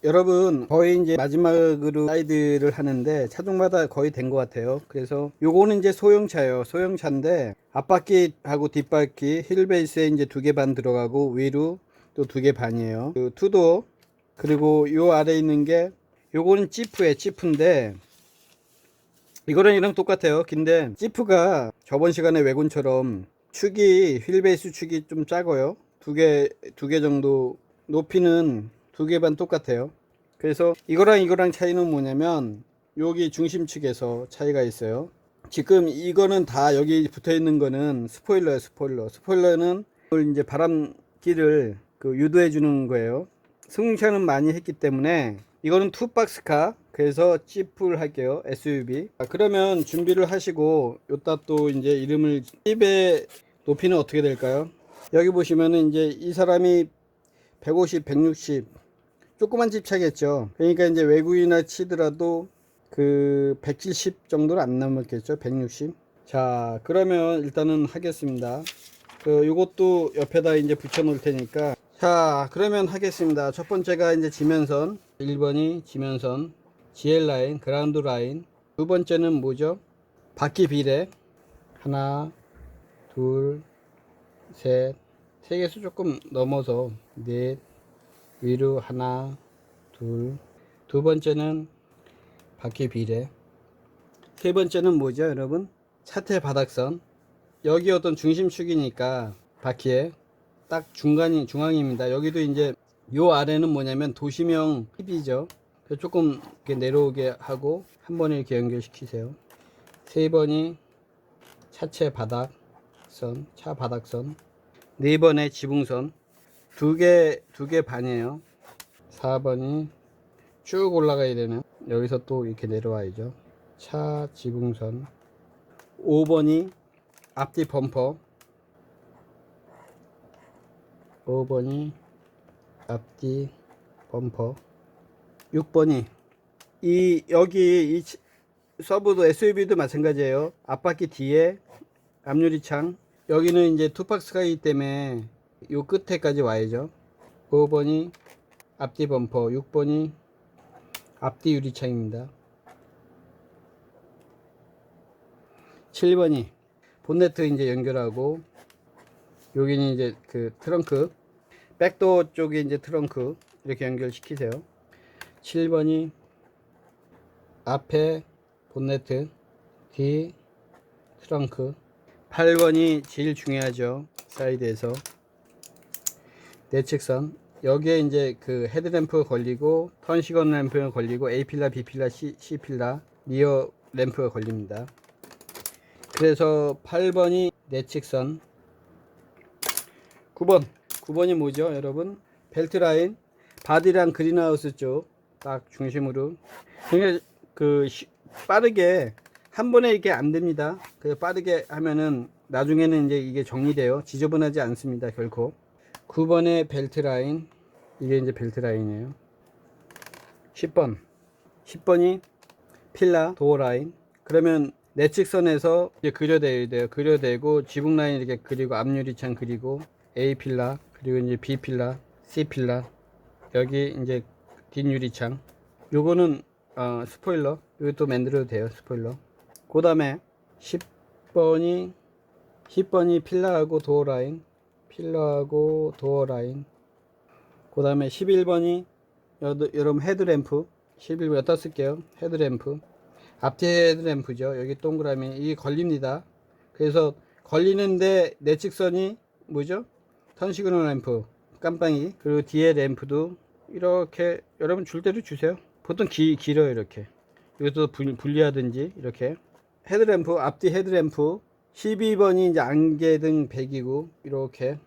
여러분 거의 이제 마지막으로 사이드를 하는데 차종마다 거의 된 것 같아요. 그래서 요거는 이제 소형차예요. 소형차인데 앞바퀴하고 뒷바퀴 휠베이스에 이제 2개 반 들어가고 위로 또 2개 반이에요. 그 투도 그리고 요 아래 있는 게 요거는 지프에 지프인데 이거랑 이랑 똑같아요. 근데 지프가 저번 시간에 외군처럼 축이 휠베이스 축이 좀 작아요. 두 개 정도. 높이는 2개 반 똑같아요. 그래서 이거랑 차이는 뭐냐면 여기 중심축에서 차이가 있어요. 지금 이거는 다 여기 붙어 있는 거는 스포일러예요. 스포일러는 이제 바람길을 유도해 주는 거예요. 승차는 많이 했기 때문에 이거는 투박스카, 그래서 지프를 할게요. SUV. 그러면 준비를 하시고 요따 또 이제 이름을, 집의 높이는 어떻게 될까요? 여기 보시면은 이제 이 사람이 150, 160 조그만 집 차겠죠. 그러니까 이제 외국인이나 치더라도 170 정도는 안 넘었겠죠. 160. 자, 그러면 일단은 하겠습니다. 요것도 옆에다 이제 붙여 놓을 테니까. 자, 그러면 하겠습니다. 첫 번째가 이제 지면선, 1번이 지면선, GL 라인, 그라운드 라인. 두 번째는 뭐죠? 바퀴 비례. 하나, 둘, 셋, 세 개수 조금 넘어서 넷, 위로 하나, 둘. 두 번째는 바퀴 비례. 세 번째는 뭐죠, 여러분? 차태 바닥선. 여기 어떤 중심축이니까 바퀴에 딱 중앙입니다. 여기도 이제 요 아래는 뭐냐면 도시명 힙이죠. 조금 이렇게 내려오게 하고 한 번에 이렇게 연결시키세요. 세 번이 차체 바닥선, 차 바닥선. 네 번에 지붕선. 두 개 반이에요. 4번이 쭉 올라가야 되는, 여기서 또 이렇게 내려와야죠. 차 지붕선. 5번이 앞뒤 범퍼. 5번이 앞뒤 범퍼. 6번이 여기 이 서브도 SUV도 마찬가지예요. 앞바퀴 뒤에 앞유리창. 여기는 이제 투박스카이기 때문에 요 끝에까지 와야죠. 5번이 앞뒤 범퍼, 6번이 앞뒤 유리창입니다. 7번이 본네트 이제 연결하고, 여기는 이제 트렁크, 백도어 쪽에 이제 트렁크 이렇게 연결시키세요. 7번이 앞에 본네트, 뒤 트렁크. 8번이 제일 중요하죠. 사이드에서 내측선. 여기에 이제 헤드램프가 걸리고, 턴시건 램프가 걸리고, A필라, B필라, C필라, 리어 램프가 걸립니다. 그래서 8번이 내측선. 9번이 뭐죠, 여러분? 벨트 라인, 바디랑 그린하우스 쪽 딱 중심으로. 그러니까 빠르게 한 번에 이렇게 안 됩니다. 빠르게 하면은 나중에는 이제 이게 정리돼요. 지저분하지 않습니다, 결코. 9번의 벨트 라인, 이게 이제 벨트 라인이에요. 10번이 필라 도어 라인. 그러면 내측선에서 이제 그려대야 돼요. 그려대고 지붕 라인 이렇게 그리고, 앞유리창 그리고, A 필라, 그리고 이제 B 필라, C 필라, 여기 이제 뒷유리창. 요거는 스포일러. 이것도 만들어도 돼요, 스포일러. 그 다음에 10번이 필라하고 도어 라인, 필라하고 도어 라인. 그 다음에 11번이 여러분 헤드램프. 11번 여기다 쓸게요. 헤드램프, 앞뒤 헤드램프죠. 여기 동그라미 이게 걸립니다. 그래서 걸리는데 내측선이 뭐죠? 턴시그널 램프, 깜빵이. 그리고 뒤에 램프도 이렇게 여러분 줄 대로 주세요. 보통 길어요. 이렇게 이것도 분리하든지. 이렇게 헤드램프, 앞뒤 헤드램프. 12번이 이제 안개등 배기구. 이렇게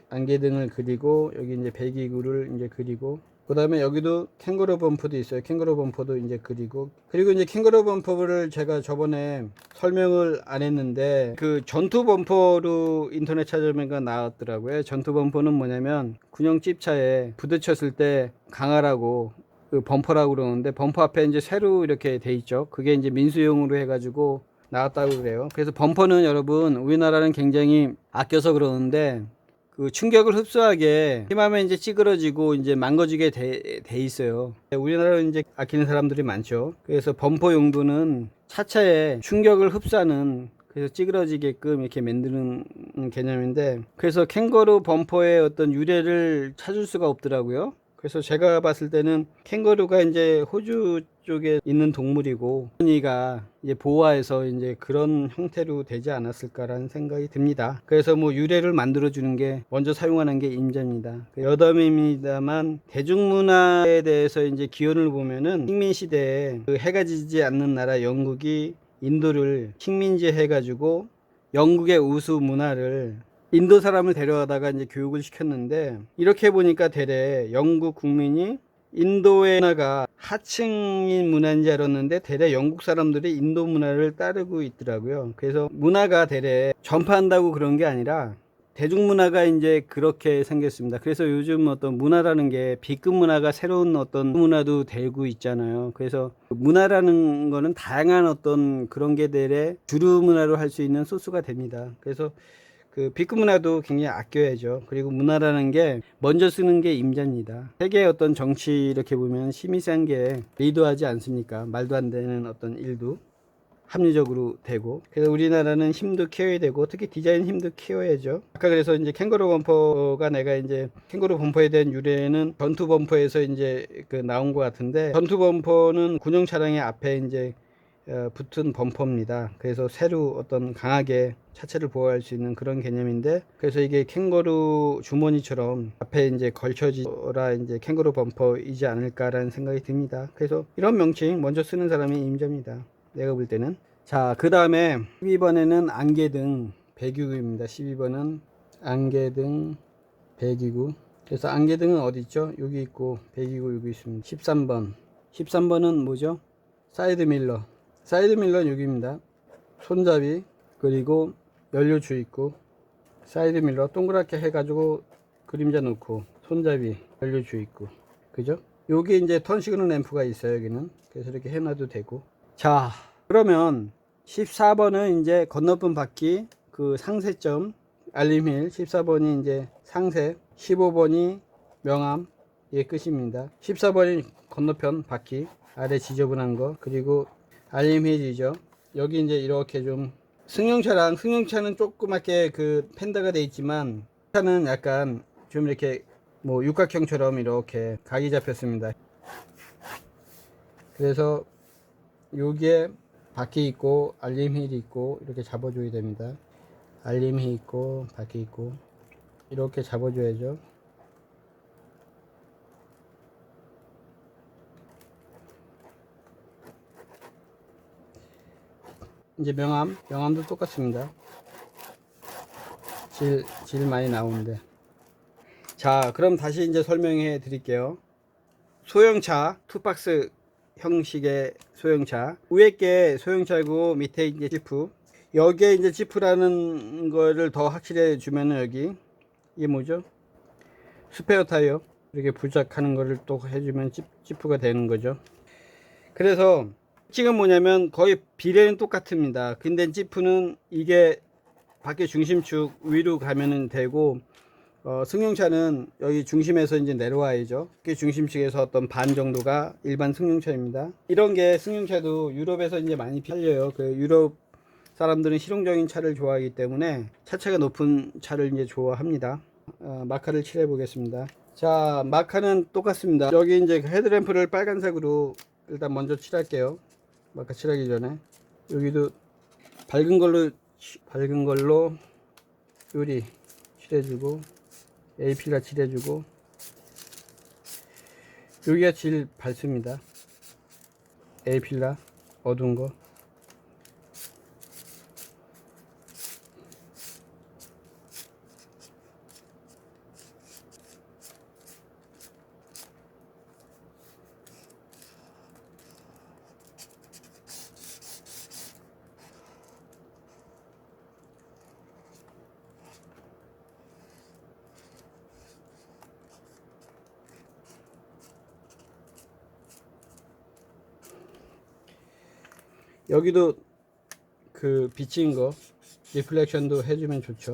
안개등을 그리고, 여기 이제 배기구를 이제 그리고, 그 다음에 여기도 캥거루 범퍼도 있어요. 캥거루 범퍼도 이제 그리고 이제 캥거루 범퍼를 제가 저번에 설명을 안 했는데, 전투 범퍼로 인터넷 찾아보니까 나왔더라고요. 전투 범퍼는 뭐냐면 군용 집차에 부딪혔을 때 강하라고 범퍼라고 그러는데, 범퍼 앞에 이제 새로 이렇게 돼 있죠. 그게 이제 민수용으로 해가지고 나왔다고 그래요. 그래서 범퍼는 여러분 우리나라는 굉장히 아껴서 그러는데, 그 충격을 흡수하게 힘하면 이제 찌그러지고 이제 망가지게 돼 있어요. 우리나라는 이제 아끼는 사람들이 많죠. 그래서 범퍼 용도는 차체에 충격을 흡수하는, 그래서 찌그러지게끔 이렇게 만드는 개념인데, 그래서 캥거루 범퍼의 어떤 유래를 찾을 수가 없더라고요. 그래서 제가 봤을 때는 캥거루가 이제 호주 쪽에 있는 동물이고, 이가 이제 보호해서 이제 그런 형태로 되지 않았을까라는 생각이 듭니다. 그래서 뭐 유래를 만들어 주는 게 먼저 사용하는 게 임자입니다. 여담입니다만 대중문화에 대해서 이제 기원을 보면은 식민 시대에 그 해가 지지 않는 나라 영국이 인도를 식민지 해가지고 영국의 우수 문화를 인도 사람을 데려다가 이제 교육을 시켰는데, 이렇게 보니까 대래 영국 국민이 인도의 문화가 하층인 문화인지 알았는데 대래 영국 사람들이 인도 문화를 따르고 있더라고요. 그래서 문화가 대래 전파한다고 그런 게 아니라 대중문화가 이제 그렇게 생겼습니다. 그래서 요즘 어떤 문화라는 게 B급 문화가 새로운 어떤 문화도 되고 있잖아요. 그래서 문화라는 거는 다양한 어떤 그런 게들의 주류 문화로 할 수 있는 소스가 됩니다. 그래서 그 B급 문화도 굉장히 아껴야죠. 그리고 문화라는 게 먼저 쓰는 게 임자입니다. 세계의 어떤 정치 이렇게 보면 힘이 센 게 리드하지 않습니까? 말도 안 되는 어떤 일도 합리적으로 되고, 그래서 우리나라는 힘도 키워야 되고, 특히 디자인 힘도 키워야죠. 아까 그래서 이제 캥거루 범퍼가, 내가 이제 캥거루 범퍼에 대한 유래는 전투 범퍼에서 이제 그 나온 것 같은데, 전투 범퍼는 군용 차량의 앞에 이제 붙은 범퍼입니다. 그래서 새로 어떤 강하게 차체를 보호할 수 있는 그런 개념인데, 그래서 이게 캥거루 주머니처럼 앞에 이제 걸쳐지라 이제 캥거루 범퍼이지 않을까라는 생각이 듭니다. 그래서 이런 명칭 먼저 쓰는 사람이 임자입니다. 내가 볼 때는. 자, 그 다음에 12번에는 안개등 배기구입니다. 12번은 안개등 배기구. 그래서 안개등은 어디 있죠? 여기 있고 배기구 여기 있습니다. 13번은 뭐죠? 사이드밀러. 사이드밀러는 여기입니다. 손잡이, 그리고 연료 주입구, 사이드밀러 동그랗게 해가지고 그림자 놓고, 손잡이, 연료 주입구, 그죠? 여기 이제 턴 시그널 램프가 있어요. 여기는. 그래서 이렇게 해놔도 되고. 자, 그러면 14번은 이제 건너편 바퀴 그 상세점 알림힐, 14번이 이제 상세, 15번이 명암, 예, 끝입니다. 14번이 건너편 바퀴 아래 지저분한 거, 그리고 알림힐이죠. 여기 이제 이렇게 좀 승용차는 조그맣게 그 펜더가 돼 있지만, 차는 약간 좀 이렇게 뭐 육각형처럼 이렇게 각이 잡혔습니다. 그래서 여기에 바퀴 있고 알림휠이 있고 이렇게 잡아줘야 됩니다. 알림이 있고 바퀴 있고 이렇게 잡아줘야죠. 이제 명암도 똑같습니다. 질 많이 나오는데. 자, 그럼 다시 이제 설명해 드릴게요. 소형차 투박스 형식의 소형차, 위에 게 소형차고 밑에 이제 지프, 여기에 이제 지프라는 거를 더 확실해 주면은, 여기 이게 뭐죠? 스페어 타이어 이렇게 부착하는 거를 또 해주면 지프가 되는 거죠. 그래서 지금 뭐냐면 거의 비례는 똑같습니다. 근데 지프는 이게 바퀴 중심축 위로 가면은 되고, 승용차는 여기 중심에서 이제 내려와야죠. 그 중심축에서 어떤 반 정도가 일반 승용차입니다. 이런 게 승용차도 유럽에서 이제 많이 팔려요. 그 유럽 사람들은 실용적인 차를 좋아하기 때문에 차체가 높은 차를 이제 좋아합니다. 마카를 칠해 보겠습니다. 자, 마카는 똑같습니다. 여기 이제 헤드램프를 빨간색으로 일단 먼저 칠할게요. 마카 칠하기 전에 여기도 밝은 걸로 유리 칠해주고, A필라 칠해주고, 여기가 제일 밝습니다. A필라 어두운 거. 여기도 그 비친 거 리플렉션도 해주면 좋죠.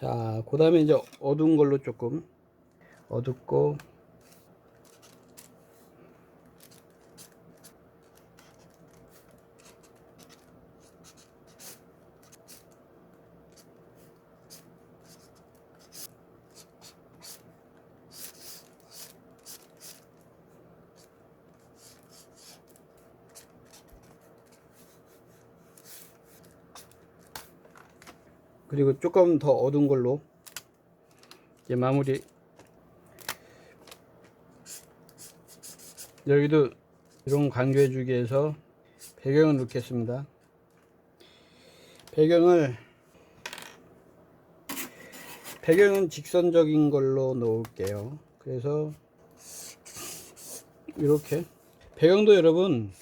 자, 그 다음에 이제 어두운 걸로 조금 어둡고, 그리고 조금 더 어두운 걸로 이제 마무리. 여기도 이런 강조해 주기 위해서 배경을 넣겠습니다. 배경은 직선적인 걸로 놓을게요. 그래서 이렇게 배경도 여러분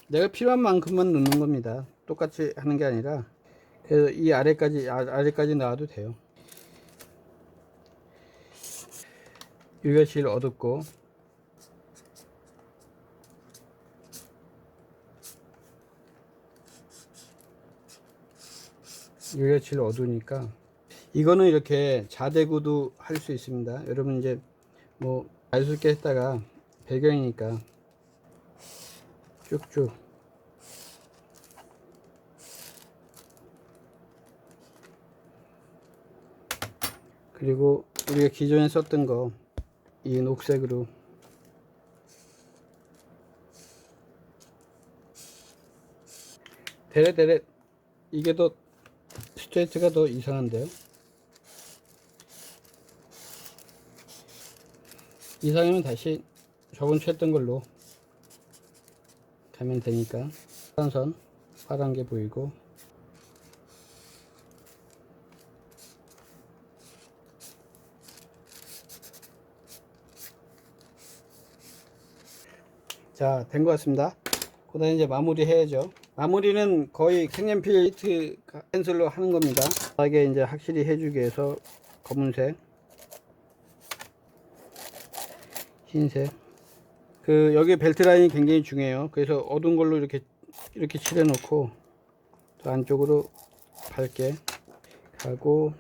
내가 필요한 만큼만 넣는 겁니다. 똑같이 하는 게 아니라. 그래서 이 아래까지 나와도 돼요. 여기가 제일 어둡고, 여기가 제일 어두우니까 이거는 이렇게 자대구도 할 수 있습니다. 여러분 이제 뭐 자유스럽게 했다가 배경이니까 쭉쭉. 그리고 우리가 기존에 썼던 거 이 녹색으로 데레데레. 이게 더 스트레이트가 더 이상한데요. 이상하면 다시 저번 주 했던 걸로 가면 되니까. 파란선 파란 게 보이고, 자, 된 것 같습니다. 그 다음에 이제 마무리 해야죠. 마무리는 거의 색연필 히트 펜슬로 하는 겁니다. 이게 이제 확실히 해주기 위해서 검은색, 흰색. 여기 벨트 라인이 굉장히 중요해요. 그래서 어두운 걸로 이렇게 칠해 놓고 또 안쪽으로 밝게 가고,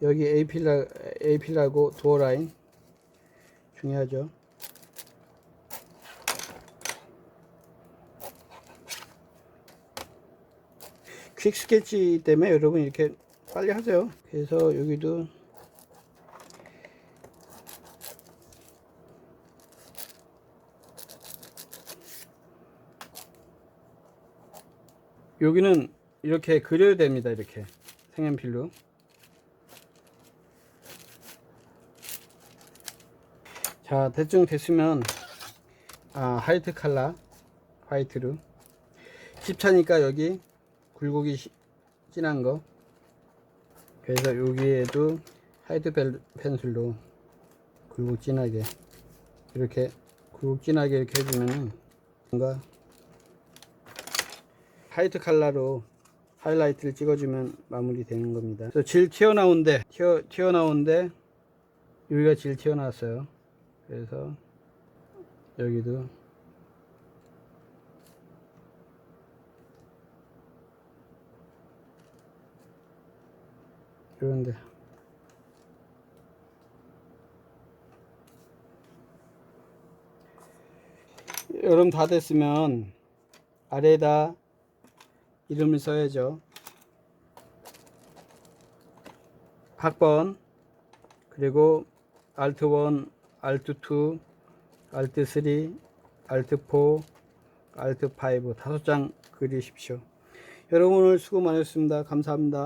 여기 A필하고 도어 라인 중요하죠. 퀵 스케치 때문에 여러분 이렇게 빨리 하세요. 그래서 여기도 여기는 이렇게 그려야 됩니다. 이렇게 색연필로. 자, 대충 됐으면 화이트 컬러, 화이트로 칩차니까 여기 굴곡이 진한 거. 그래서 여기에도 화이트 펜슬로 굴곡 진하게 이렇게 해주면은 뭔가 화이트 컬러로 하이라이트를 찍어주면 마무리 되는 겁니다. 그래서 질 튀어나온데 여기가 질 튀어나왔어요. 그래서 여기도 이런데 여러분 다 됐으면 아래에다 이름을 써야죠. 학번, 그리고 Alt1, Alt2, Alt3, Alt4, Alt5 5장 그리십시오. 여러분 오늘 수고 많으셨습니다. 감사합니다.